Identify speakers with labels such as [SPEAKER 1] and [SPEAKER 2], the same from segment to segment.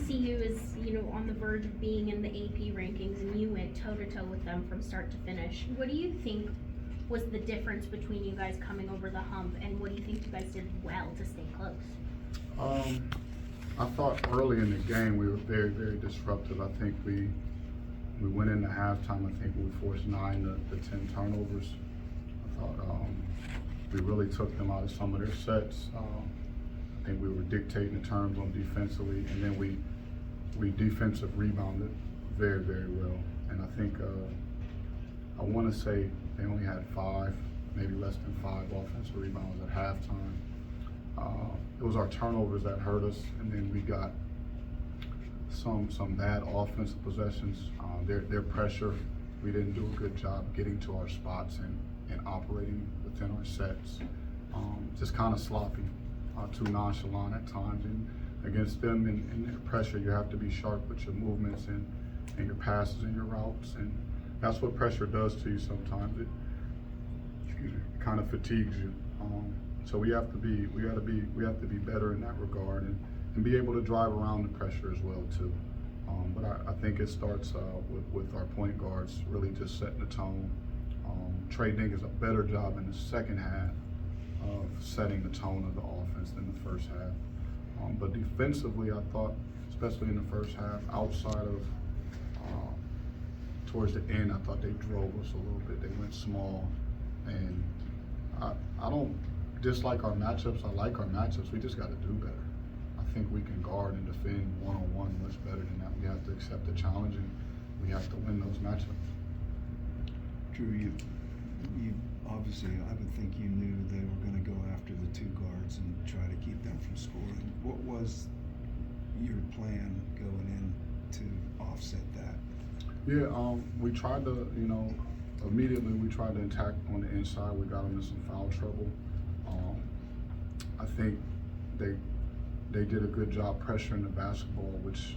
[SPEAKER 1] TCU is, on the verge of being in the AP rankings, and you went toe-to-toe with them from start to finish. What do you think was the difference between you guys coming over the hump, and what do you think you guys did well to stay close?
[SPEAKER 2] I thought early in the game we were very, very disruptive. I think we went into halftime. I think we forced 9 to 10 turnovers. I thought we really took them out of some of their sets. I think we were dictating the terms on defensively, and then we defensive rebounded very, very well. And I think I want to say they only had 5, maybe less than 5 offensive rebounds at halftime. It was our turnovers that hurt us, and then we got some bad offensive possessions. Their pressure, we didn't do a good job getting to our spots and operating within our sets. Just kind of sloppy, too nonchalant at times. And against them and their pressure, you have to be sharp with your movements and your passes and your routes. And that's what pressure does to you sometimes. It kind of fatigues you. So we have to be better in that regard and be able to drive around the pressure as well too. But I think it starts with our point guards really just setting the tone. Trey Dink is a better job in the second half of setting the tone of the offense than the first half. But defensively, I thought, especially in the first half, outside of towards the end, I thought they drove us a little bit. They went small, and I don't dislike our matchups. I like our matchups. We just got to do better. I think we can guard and defend one-on-one much better than that. We have to accept the challenge, and we have to win those matchups.
[SPEAKER 3] Drew, you obviously, I would think you knew they were going to go after the 2 guards and try to keep them from scoring. What was your plan going in to offset that?
[SPEAKER 2] Yeah, we tried to, immediately we tried to attack on the inside. We got them in some foul trouble. I think they did a good job pressuring the basketball, which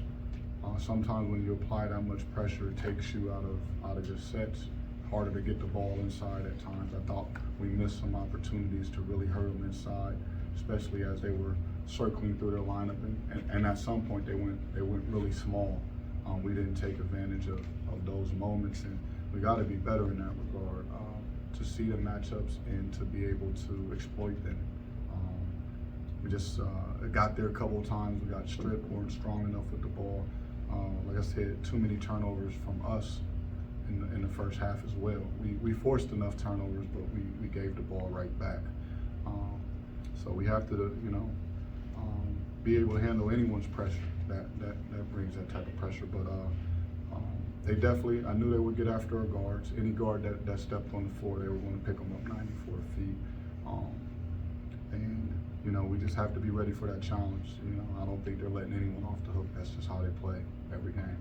[SPEAKER 2] sometimes when you apply that much pressure, it takes you out of your sets. Harder to get the ball inside at times. I thought we missed some opportunities to really hurt them inside, especially as they were circling through their lineup, and at some point they went really small. We didn't take advantage of those moments, and we got to be better in that regard to see the matchups and to be able to exploit them. We just got there a couple of times. We got stripped, weren't strong enough with the ball. Like I said, too many turnovers from us in the first half as well. We forced enough turnovers, but we gave the ball right back. So we have to, be able to handle anyone's pressure that brings that type of pressure. But they definitely, I knew they would get after our guards. Any guard that stepped on the floor, they were going to pick them up 94 feet. And we just have to be ready for that challenge. I don't think they're letting anyone off the hook. That's just how they play every game.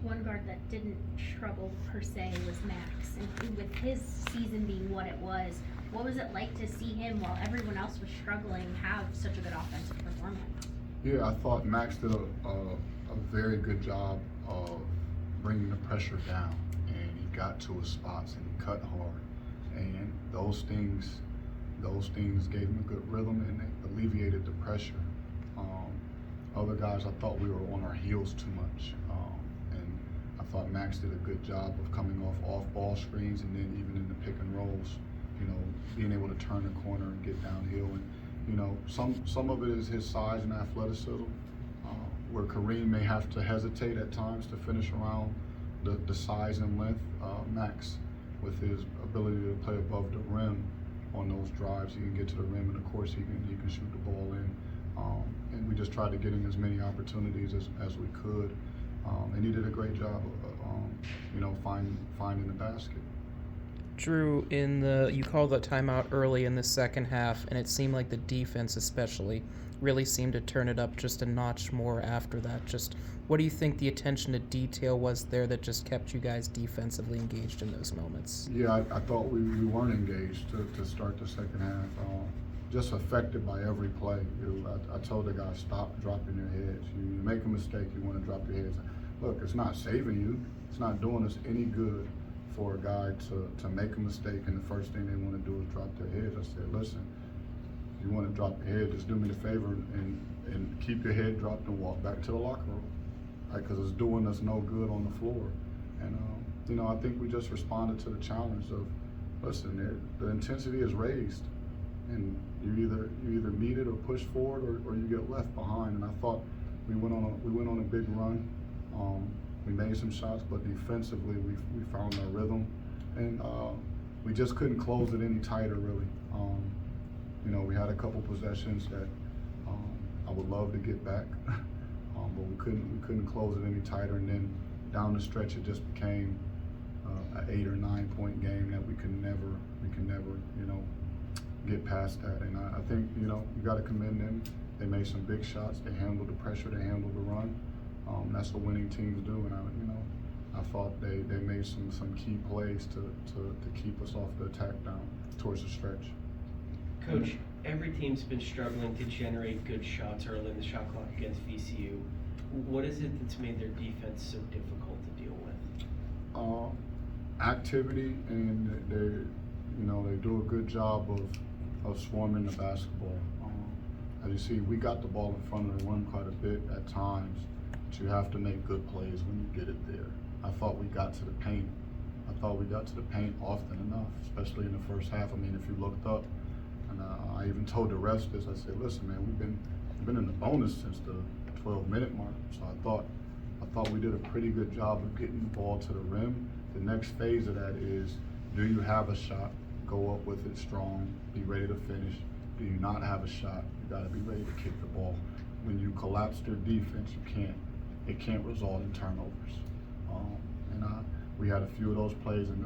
[SPEAKER 1] One guard that didn't struggle per se was Max, and with his season being what it was, what was it like to see him, while everyone else was struggling, have such a good offensive performance?
[SPEAKER 2] Yeah, I thought Max did a very good job of bringing the pressure down, and he got to his spots and he cut hard, and those things gave him a good rhythm and they alleviated the pressure. Other guys, I thought we were on our heels too much. I thought Max did a good job of coming off ball screens, and then even in the pick and rolls, being able to turn the corner and get downhill. And some of it is his size and athleticism, where Kareem may have to hesitate at times to finish around the size and length. Max, with his ability to play above the rim on those drives, he can get to the rim, and of course he can shoot the ball in. And we just tried to get him as many opportunities as we could. And he did a great job of, finding the basket.
[SPEAKER 4] Drew, you called the timeout early in the second half, and it seemed like the defense especially really seemed to turn it up just a notch more after that. Just what do you think the attention to detail was there that just kept you guys defensively engaged in those moments?
[SPEAKER 2] Yeah, I thought we weren't engaged to start the second half. Just affected by every play. I told the guys, stop dropping your heads. You make a mistake, you want to drop your heads. Look, it's not saving you. It's not doing us any good for a guy to make a mistake, and the first thing they want to do is drop their heads. I said, listen, if you want to drop your head, just do me the favor and keep your head dropped and walk back to the locker room, right? Because it's doing us no good on the floor. And you know, I think we just responded to the challenge of, listen, the intensity is raised, and you either meet it or push forward, or you get left behind. And I thought we went on a big run. We made some shots, but defensively we found our rhythm, and we just couldn't close it any tighter, really. You know, we had a couple possessions that I would love to get back, but we couldn't close it any tighter. And then down the stretch, it just became an 8 or 9 point game that we can never, you know, get past that. And I think, you know, you got to commend them. They made some big shots. They handled the pressure. They handled the run. That's what winning teams do. And I thought they made some key plays to keep us off the attack down towards the stretch.
[SPEAKER 5] Coach, every team's been struggling to generate good shots early in the shot clock against VCU. What is it that's made their defense so difficult to deal with?
[SPEAKER 2] Activity, and they do a good job of swarming the basketball. As you see, we got the ball in front of the rim quite a bit at times, but you have to make good plays when you get it there. I thought we got to the paint. Often enough, especially in the first half. I mean, if you looked up, and I even told the refs this, I said, listen, man, we've been in the bonus since the 12-minute mark. So I thought we did a pretty good job of getting the ball to the rim. The next phase of that is, do you have a shot? Go up with it strong, be ready to finish. Do you not have a shot? You got to be ready to kick the ball. When you collapse their defense, it can't result in turnovers. We had a few of those plays and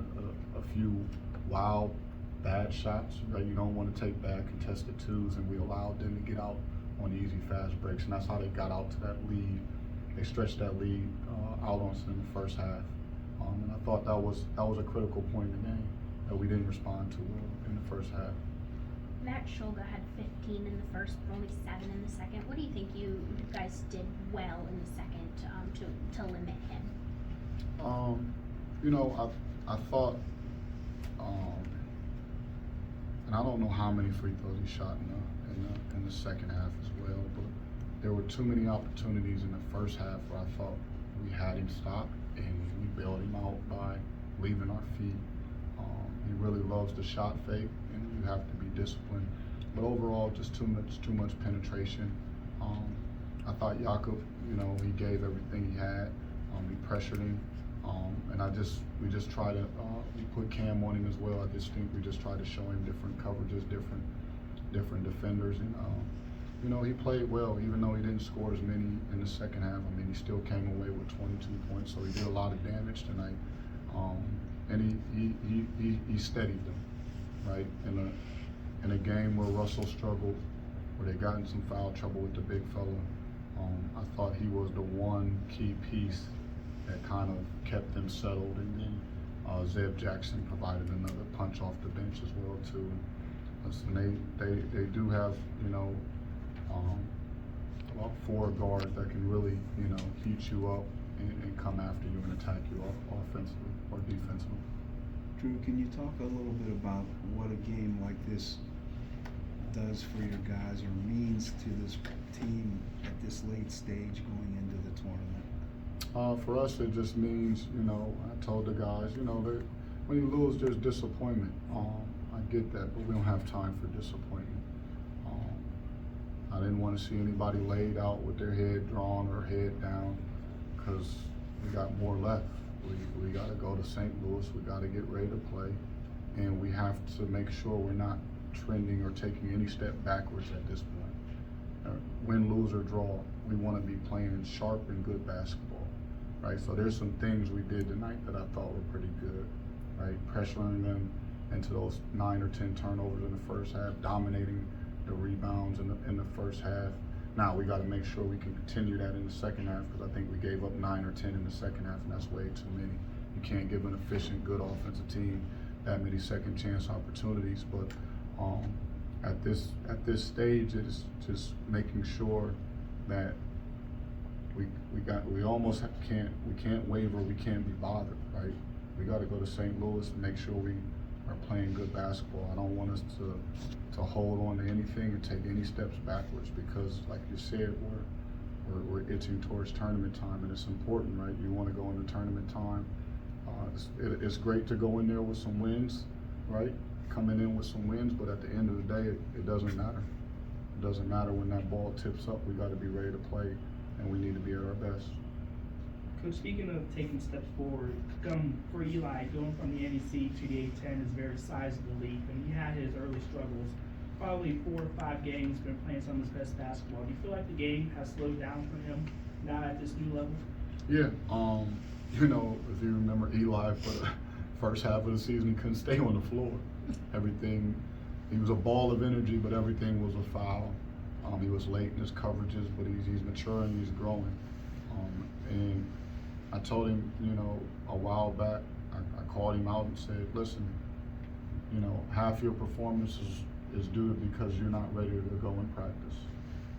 [SPEAKER 2] a few wild, bad shots that you don't want to take bad contested twos, and we allowed them to get out on easy fast breaks, and that's how they got out to that lead. They stretched that lead out on us in the first half, and I thought that was a critical point in the game that we didn't respond to in the first half.
[SPEAKER 1] Matt Shulga had 15 in the first, but only 7 in the second. What do you think you guys did well in the second to limit him?
[SPEAKER 2] You know, I thought, and I don't know how many free throws he shot in the second half as well, but there were too many opportunities in the first half where I thought we had him stopped and we bailed him out by leaving our feet. He really loves the shot fake, and you have to be disciplined. But overall, just too much penetration. I thought Jakob, you know, he gave everything he had. We pressured him, and we just try to we put Cam on him as well. I just think we just try to show him different coverages, different defenders, and you know, he played well, even though he didn't score as many in the second half. I mean, he still came away with 22 points, so he did a lot of damage tonight. And he steadied them, right? In a game where Russell struggled, where they got in some foul trouble with the big fella, I thought he was the one key piece that kind of kept them settled. And then Zeb Jackson provided another punch off the bench as well too. Listen, they do have, you know, about 4 guards that can really, you know, heat you up and come after you and attack you offensively or defensively.
[SPEAKER 3] Drew, can you talk a little bit about what a game like this does for your guys or means to this team at this late stage going into the tournament?
[SPEAKER 2] For us, it just means, you know, I told the guys, you know, when you lose, there's disappointment. I get that, but we don't have time for disappointment. I didn't want to see anybody laid out with their head drawn or head down, because we got more left. We got to go to St. Louis. We got to get ready to play, and we have to make sure we're not trending or taking any step backwards at this point. Win, lose, or draw, we want to be playing sharp and good basketball, right? So there's some things we did tonight that I thought were pretty good, right? Pressuring them into those 9 or 10 turnovers in the first half, dominating the rebounds in the first half. Now we got to make sure we can continue that in the second half, because I think we gave up 9 or 10 in the second half, and that's way too many. You can't give an efficient, good offensive team that many second chance opportunities. But at this stage, it's just making sure that we can't waver, we can't be bothered, right? We got to go to St. Louis and make sure we are playing good basketball. I don't want us to hold on to anything and take any steps backwards, because like you said, we're itching towards tournament time, and it's important, right? You want to go into tournament time. It's great to go in there with some wins, right? Coming in with some wins, but at the end of the day, it doesn't matter. It doesn't matter when that ball tips up. We got to be ready to play, and we need to be at our best.
[SPEAKER 6] Coach, speaking of taking steps forward, for Eli, going from the NEC to the A10 is a very sizable leap, and he had his early struggles. Probably 4 or 5 games, been playing some of his best basketball. Do you feel like the game has slowed down for him now at this new level?
[SPEAKER 2] Yeah, you know, if you remember Eli, for the first half of the season, he couldn't stay on the floor. Everything, he was a ball of energy, but everything was a foul. He was late in his coverages, but he's maturing, he's growing. And I told him, you know, a while back, I called him out and said, listen, you know, half your performance is due to because you're not ready to go in practice.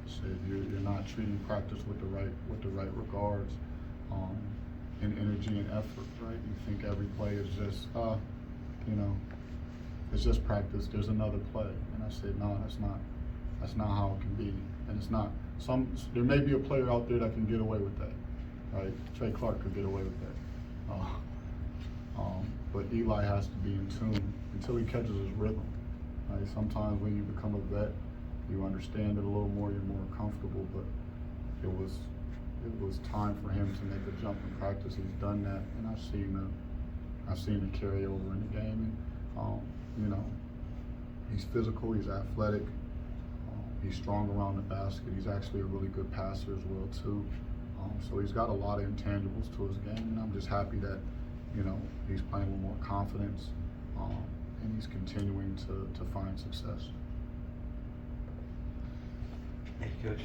[SPEAKER 2] I said you're not treating practice with the right regards, and energy and effort, right? You think every play is just, you know, it's just practice. There's another play, and I said, no, that's not how it can be, and it's not. There may be a player out there that can get away with that, right? Trey Clark could get away with that, but Eli has to be in tune until he catches his rhythm. Right? Sometimes when you become a vet, you understand it a little more. You're more comfortable, but it was time for him to make a jump in practice. He's done that, and I've seen it carry over in the game. And you know, he's physical, he's athletic, he's strong around the basket. He's actually a really good passer as well too. So he's got a lot of intangibles to his game, and I'm just happy that, you know, he's playing with more confidence, and he's continuing to find success.
[SPEAKER 7] Thank you, Coach.